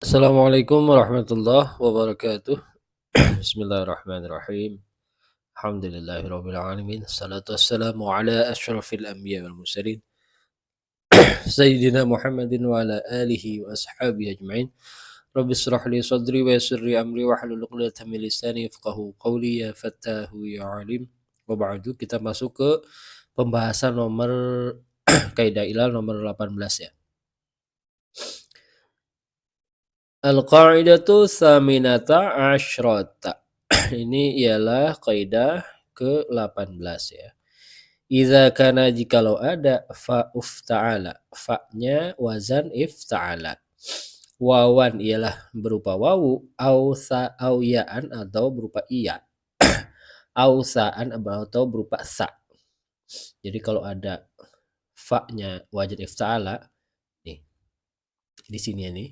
Assalamualaikum warahmatullahi wabarakatuh. Bismillahirrahmanirrahim. Alhamdulillahirabbil alamin. Salatu wassalamu ala asyrafil anbiya wal mursalin sayyidina Muhammadin wa ala alihi wa ashabihi ajmain. Rabbi israh li sadri wa yassir li amri wa hlul 'uqdatam min lisani yafqahu qawli ya fattahu ya alim. Wa ba'du, kita masuk ke pembahasan nomor kaidah ilal nomor 18 ya. Al-qa'idatu tsaminata asyrata. Ini ialah kaidah ke-18 ya. Idza kana jikalau ada fa ufta'ala. Fa-nya wazan ifta'ala. Wawan ialah berupa wawu, au sa au ya'an atau berupa iya. Au sa'an atau berupa sa. Jadi kalau ada fa-nya wazan ifta'ala nih. Di sini nih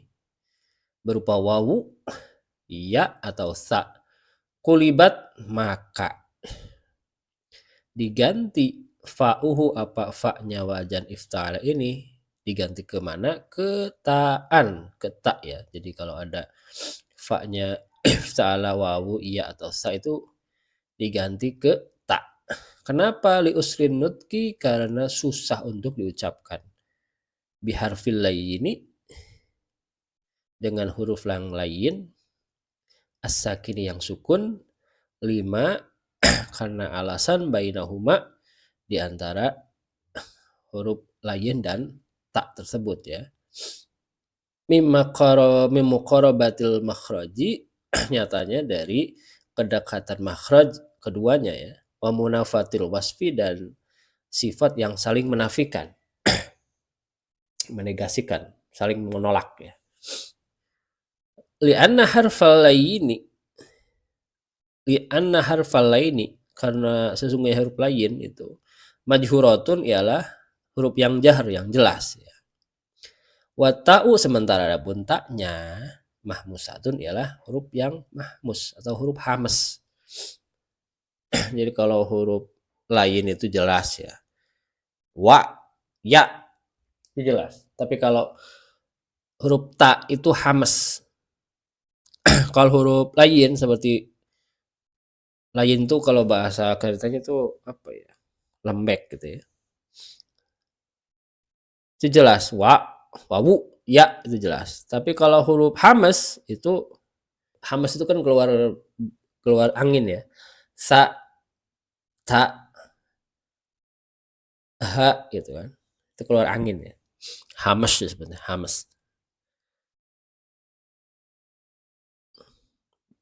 berupa wawu, iya atau sa. Kulibat maka diganti fa'uhu, apa fa'nya wajan ifta'ala ini diganti ke mana? Ke ta'an, ke ta ya. Jadi kalau ada fa'nya ifta'ala, wawu, iya atau sa itu diganti ke ta. Kenapa? Li usrin nutki, karena susah untuk diucapkan. Biharfil layini, dengan huruf yang lain, as-sakini yang sukun, 5 karena alasan bainahuma di antara huruf lain dan tak tersebut ya. Mim muqarabatil makhraji, nyatanya dari kedekatan makhraj keduanya ya. Wa munafatil wasfi, dan sifat yang saling menafikan, menegasikan, saling menolak ya. Li'anna harfal laini, karena sesungguhnya huruf lain itu majhuratun ialah huruf yang jahar, yang jelas ya. Wa ta'u, sementara adapun taknya mahmusatun ialah huruf yang mahmus atau huruf hamas. Jadi kalau huruf lain itu jelas ya. Wa, ya itu jelas. Tapi kalau huruf ta itu hamas. Kalau huruf lain seperti lain tuh kalau bahasa katanya tuh apa ya? Lembek gitu ya. Itu jelas wawu, ya itu jelas. Tapi kalau huruf hamas itu kan keluar angin ya. Sa, ta, ha gitu kan. Itu keluar angin ya. Hamas ya sebenarnya, hamas.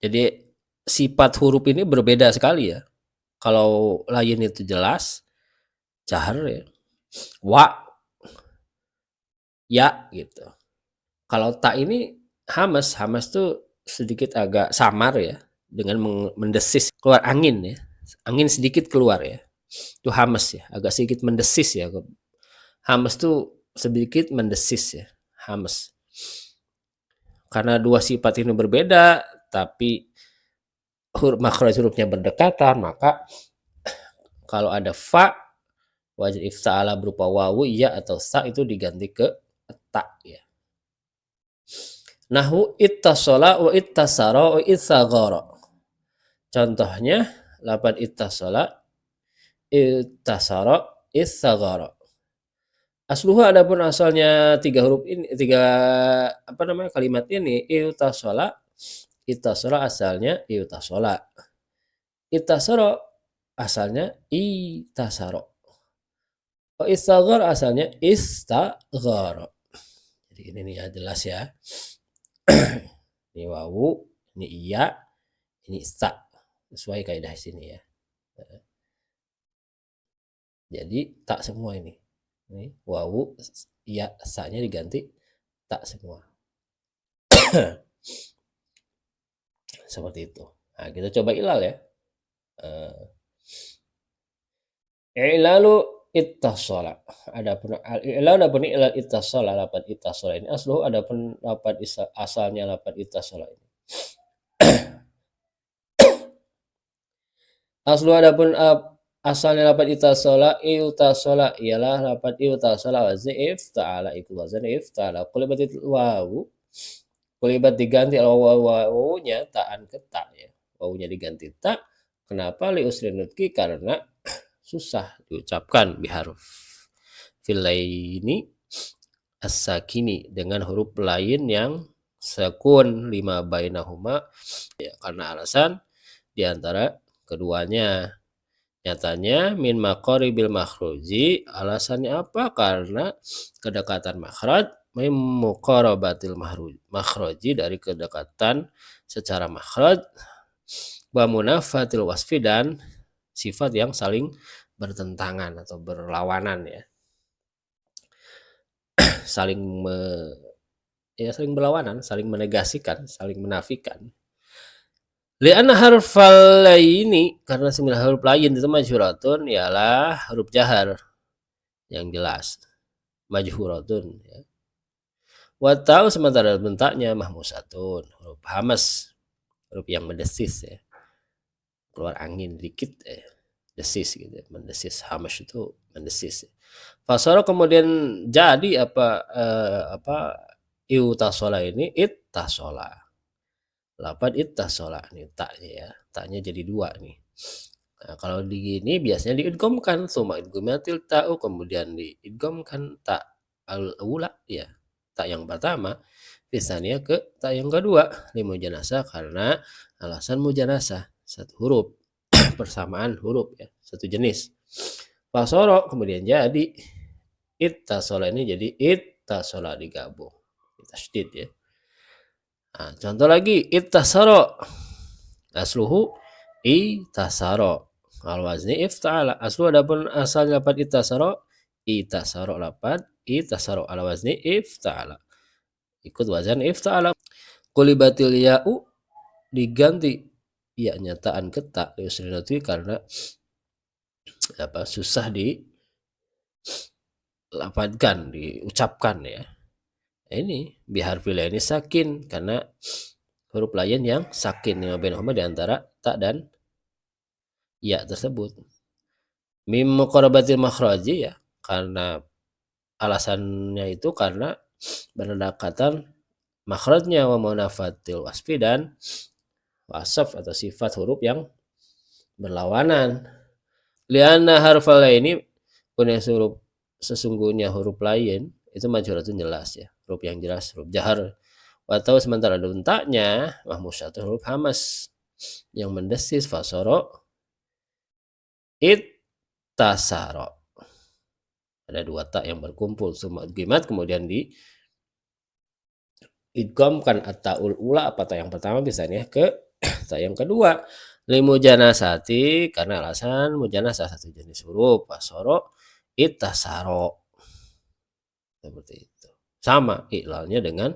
Jadi sifat huruf ini berbeda sekali ya. Kalau lain itu jelas, jahar ya. Wa, ya gitu. Kalau ta ini hamas tuh sedikit agak samar ya, dengan mendesis, keluar angin ya. Angin sedikit keluar ya. Itu hamas ya, agak sedikit mendesis ya. Hamas tuh sedikit mendesis ya, hamas. Karena dua sifat ini berbeda, tapi makhraj hurufnya berdekatan, maka kalau ada fa wajib ifta'ala berupa wawu, ya atau sa itu diganti ke ta ya. Nahu ittasala wa ittasara wa itsagara. Contohnya lapan ittasala, ittasara, itsagara. Asluhu, adapun asalnya kalimat ini ittasala asalnya ittasala. Ittasara asalnya ittasara. Wa itsagara asalnya istaghara. Jadi ini nih ya, jelas ya. Ini wawu, ini iya, ini sa. Sesuai kaidah sini ya. Jadi tak semua ini. Ini wawu, iya, sa-nya diganti tak semua. Seperti itu. Nah, kita coba ilal ya. Ilalu ittasala. Adapun al-i'lal, adapun ilal ittasala, lapan ittasala ini asluhu, adapun lapan asalnya lapan ittasala ini. Asluhu, adapun asalnya lapan ittasala ialah lapan iltasala wazn ifta'ala, ikut wazn ifta'ala. Qulibatil wawu, Kulibat diganti wawunya ta'an ke ta ya. Wawunya diganti ta. Kenapa liusri nutki? Karena susah diucapkan biharuf filaini as-sakini dengan huruf lain yang sekun lima bainahuma ya, karena alasan diantara keduanya. Nyatanya min maqaribil makhruji, alasannya apa? Karena kedekatan makhraj, min muqarabatil makhraji, dari kedekatan secara makhraj, wa munafatil wasfi, dan sifat yang saling bertentangan atau berlawanan ya. Saling saling berlawanan, saling menegasikan, saling menafikan. Li'anna harfal laini, karena 9 huruf lain itu majhuratun ialah huruf jahar yang jelas. Majhuratun ya. Wa ta'u sementara bentaknya mahmusatun, huruf hamas, huruf yang mendesis ya. Keluar angin dikit desis gitu, mendesis. Hamas itu mendesis. Fasara kemudian jadi iutasola ini ittasola. Lapan ittasola nih taknya ya. Taknya jadi 2 nih. Nah, kalau di gini biasanya diidghamkan, summa idghamatil ta'u, kemudian diidghamkan tak al-ula ya. Tak yang pertama bisanya ke tak yang kedua, limujanasah, karena alasan mujanasah, satu huruf persamaan huruf ya, satu jenis. Fasara kemudian jadi ittasola, ini jadi ittasola digabung. Tasydid ya. Nah, contoh lagi ittasara, asluhu itasara, al wazni ifta'ala. Aslu adapun asal lapan itasara lapan itasara, al wazni ifta'ala, ikut wazan ifta'ala. Kulibatil ya'u, diganti ya nyataan ketak liusrinati, karena susah dilafadzkan, diucapkan ya. Ini biharfil ini sakin, karena huruf lain yang sakin yang bainahuma di antara ta dan ya tersebut. Mim muqarabatil makhraji ya, karena alasannya itu karena berdekatan makhrajnya, wa munafatil wasfi, dan wasaf atau sifat huruf yang berlawanan. Lianna harfal ini punya huruf, sesungguhnya huruf lain itu majhuratun jelas ya, huruf yang jelas, huruf jahar. Atau sementara ada bentaknya mahmusatun, huruf hamas yang mendesis. Fasoro ittasaro, ada 2 tak yang berkumpul, summa udgimat, kemudian di idghamkan at-ta'ul ula, apa tak yang pertama bisanya ke tak yang kedua, limujanasati, karena alasan mujanasah, satu jenis huruf. Fasoro ittasaro, seperti itu. Sama iklalnya dengan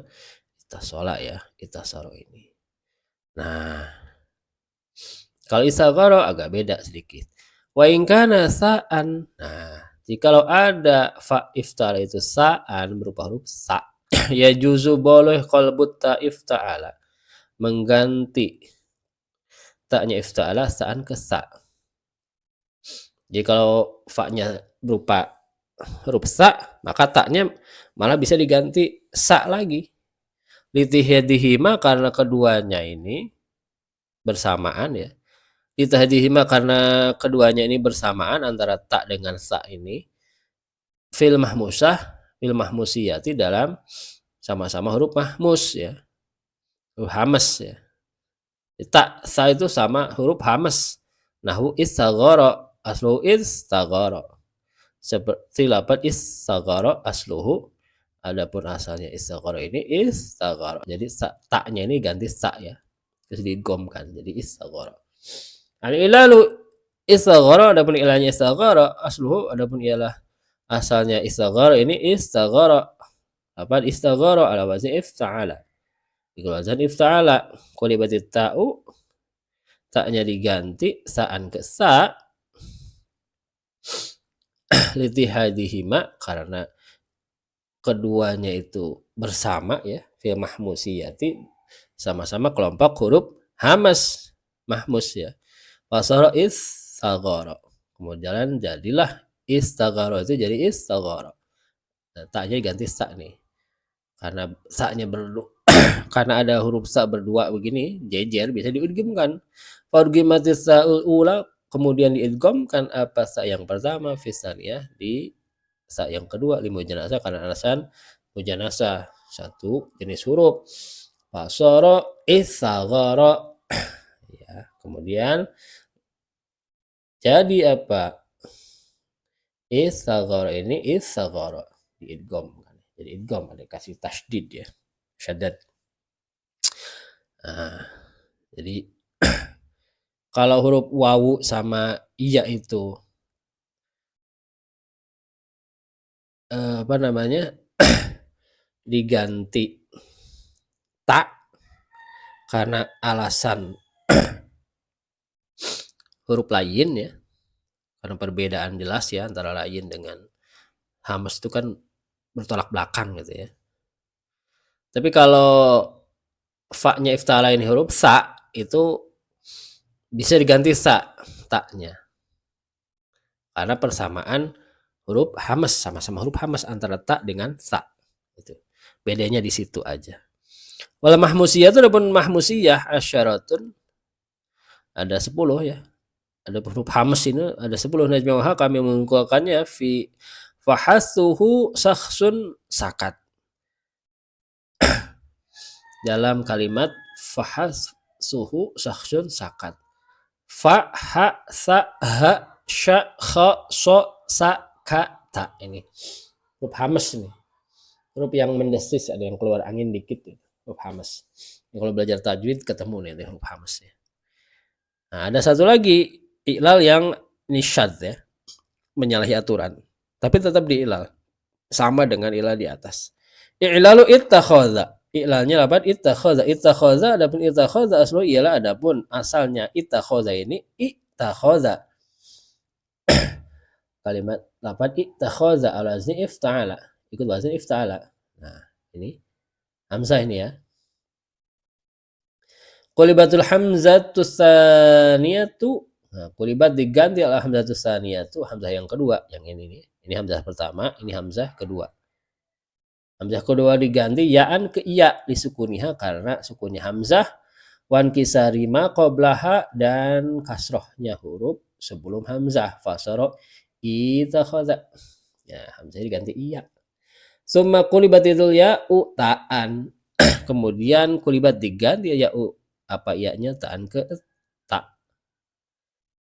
ittasola ya, ittasaro ini. Nah, kalau istagharo agak beda sedikit. Wa in kana sa'an. Nah, jikalau ada fa ifta'ala itu sa'an berupa huruf sa, ya juzu boleh qalbut ta ifta'ala, mengganti taknya ifta'ala sa'an ke sa. Jadi kalau fa-nya berupa huruf sa, maka taknya malah bisa diganti sa lagi. Litihyadihima, karena keduanya ini bersamaan ya. Litihyadihima, karena keduanya ini bersamaan antara tak dengan sa ini. Fil mahmusah, fil mahmusiyati, dalam sama-sama huruf mahmus ya. Huruf hamas ya. Tak sa itu sama huruf hamas. Nahu istaghara, asluhu istaghara. Seperti lapan istaghara asluhu, adapun asalnya istaghara ini istaghara. Jadi taknya ini ganti sa ya. Terus digomkan jadi istaghara. Al-ilalu istaghara, adapun ilahnya istaghara, asluhu, adapun ialah asalnya istaghara ini istaghara. Apa istaghara ala wazni ifta'ala. Ikut wazan ifta'ala. Qulibatit ta'u, taknya diganti sa'an ke sa, litihadihima, karena keduanya itu bersama ya, fi mahmusiyati, sama-sama kelompok huruf hamas mahmus ya. Fasara istaghara, kemudian jadilah istaghara itu jadi istaghara. Nah, taknya ganti sa nih, karena saknya karena ada huruf sa berdua begini jejer bisa diidghamkan. Fa udghimatis sa'ul ula kemudian diidghamkan apa sa yang pertama fi tsaniyah di sa yang kedua limujanasah karena alasan mujanasah satu jenis huruf. Fasara issaghara ya. Kemudian jadi apa? Issaghara ini issaghara diidgham kan. Jadi idgham ada kasih tasydid ya. Syaddad. Nah, jadi kalau huruf wawu sama iya itu apa namanya? diganti ta karena alasan huruf lain ya. Karena perbedaan jelas ya antara lain dengan hamas itu kan bertolak belakang gitu ya. Tapi kalau fa-nya ifta'ala ini huruf sa itu bisa diganti sa taknya. Karena persamaan huruf hamas sama-sama huruf hamas antara ta dengan sa. Itu. Bedanya di situ aja. Wal mahmusiyah itu adapun mahmusiyah asyaratun ada 10 ya. Ada huruf hamas ini ada 10 najma'uha kami mengumpulkannya fi fahasuhu sakhsun sakat. Dalam kalimat fahasuhu sakhsun sakat. Fa ha sa ha sya kha so sa ka ta ini. Huruf hamas ini. Huruf yang mendesis ada yang keluar angin dikit itu. Huruf hamas. Kalau belajar tajwid ketemu nih huruf hamasnya. Nah, ada satu lagi i'lal yang nisyad ya. Menyalahi aturan. Tapi tetap di'ilal. Sama dengan i'lal di atas. I'lalu ittakhadha. I'lalnya lapan ittakhadha. Ittakhadha adapun ittakhadha aslu ialah adapun asalnya ittakhadha ini ittakhadha. Kalimat lapan ittakhadha ala wazni ifta'ala. Ikut wazni ifta'ala. Nah, ini hamzah ini ya. Qulibatul hamzatu tsaniyatu. Nah, qulibat diganti al hamzatu tsaniyatu, hamzah yang kedua, yang ini nih. Ini hamzah pertama, ini hamzah kedua. Hamzah kedua diganti ya'an ke iya disukuniha karena sukunnya hamzah wan kisarima qablaha dan kasrohnya huruf sebelum hamzah. Fasara itakhadha. Ya, hamzah diganti iya. Summa qulibatil ya'u ta'an. Kemudian kulibat diganti ya'u apa iya-nya ta'an ke ta.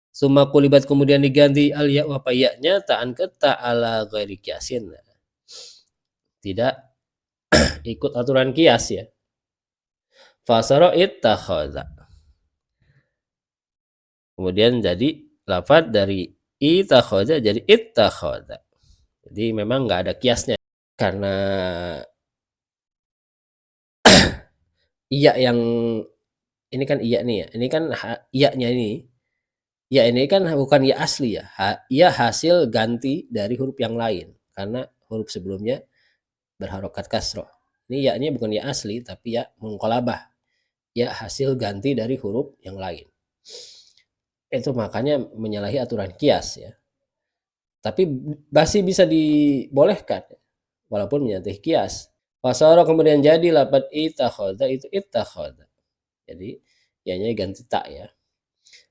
Summa kulibat kemudian diganti al ya'u apa iya-nya ta'an ke ta ala ghairi qiyasin. Tidak ikut aturan kias ya. Fasara ittakhadha. Kemudian jadi lafaz dari ittakhadha jadi ittakhadha. Jadi memang nggak ada kiasnya karena iya yang ini kan iya nih ya. Ini kan iya-nya ini. Ya ini kan bukan ya asli ya. Iya hasil ganti dari huruf yang lain karena huruf sebelumnya berharokat kasroh. Ini ya-nya bukan ya asli tapi ya mengkolabah. Ya hasil ganti dari huruf yang lain. Itu makanya menyalahi aturan kias ya. Tapi masih bisa dibolehkan walaupun menyalahi kias. Fasara kemudian jadi lapat ittakhadha itu ittakhadha. Jadi ya-nya ganti tak ya.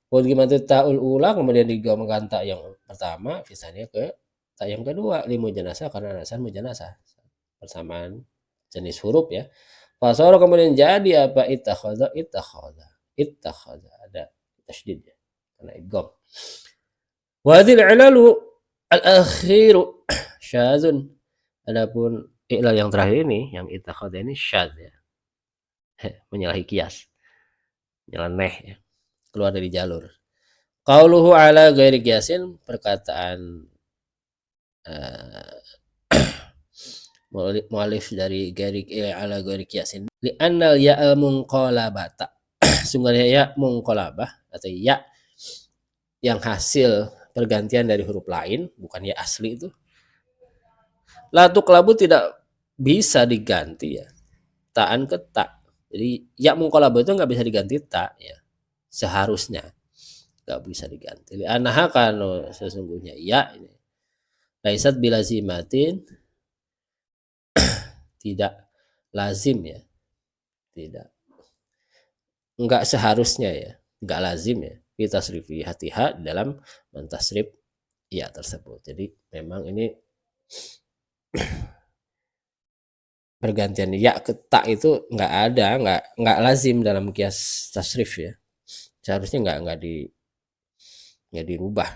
Qulgimatu ta'ul ula kemudian digabungkan tak yang pertama misalnya ke tak yang kedua limujanasah karena alasan mujanasah persamaan jenis huruf ya. Fasara kemudian jadi apa ittakhadha ada tasydid ya karena idgham. Wa hadzal i'lalu al-akhiru syadzun. Adapun i'lal yang terakhir ini yang ittakhadha ini syadz ya. Menyalahi kias. Nyeleneh ya. Keluar dari jalur. Qauluhu ala ghairi qiyasin perkataan mu'alif dari ghairi ala ghairi qiyasin li annal ya'al munqalabata sungguhnya ya munqalabah atau ya yang hasil pergantian dari huruf lain bukan ya asli itu la tuqlabu tidak bisa diganti ya ta'an ke ta. Jadi ya munqalabah itu nggak bisa diganti ta ya seharusnya nggak bisa diganti. Anaha kanu sesungguhnya ya ini. Laisat bilazimatin tidak lazim ya. Tidak. Enggak seharusnya ya, enggak lazim ya, fi tasrifi hati-ha dalam mentasrif ya tersebut. Jadi memang ini pergantian ya ke ta itu nggak ada, nggak lazim dalam kias tasrif ya. Seharusnya nggak dirubah.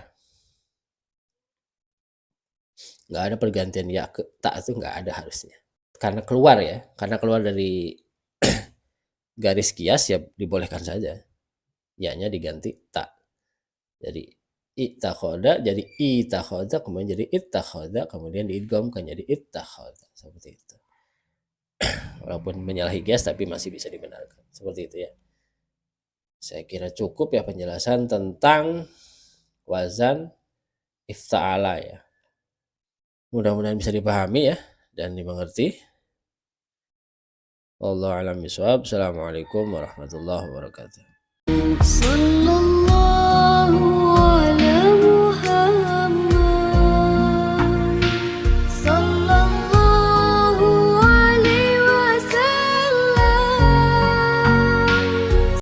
Nggak ada pergantian ya ke ta itu nggak ada harusnya. Karena keluar ya, karena keluar dari garis kias ya dibolehkan saja. Ya-nya diganti ta. Jadi itakhoda jadi itakhoda kemudian jadi itakhoda kemudian diidghamkan jadi itakhoda seperti itu. Walaupun menyalahi kias tapi masih bisa dibenarkan. Seperti itu ya. Saya kira cukup ya penjelasan tentang wazan ifta'ala ya. Mudah-mudahan bisa dipahami ya dan dimengerti. Wallahu a'lam bishawab. Assalamualaikum warahmatullahi wabarakatuh.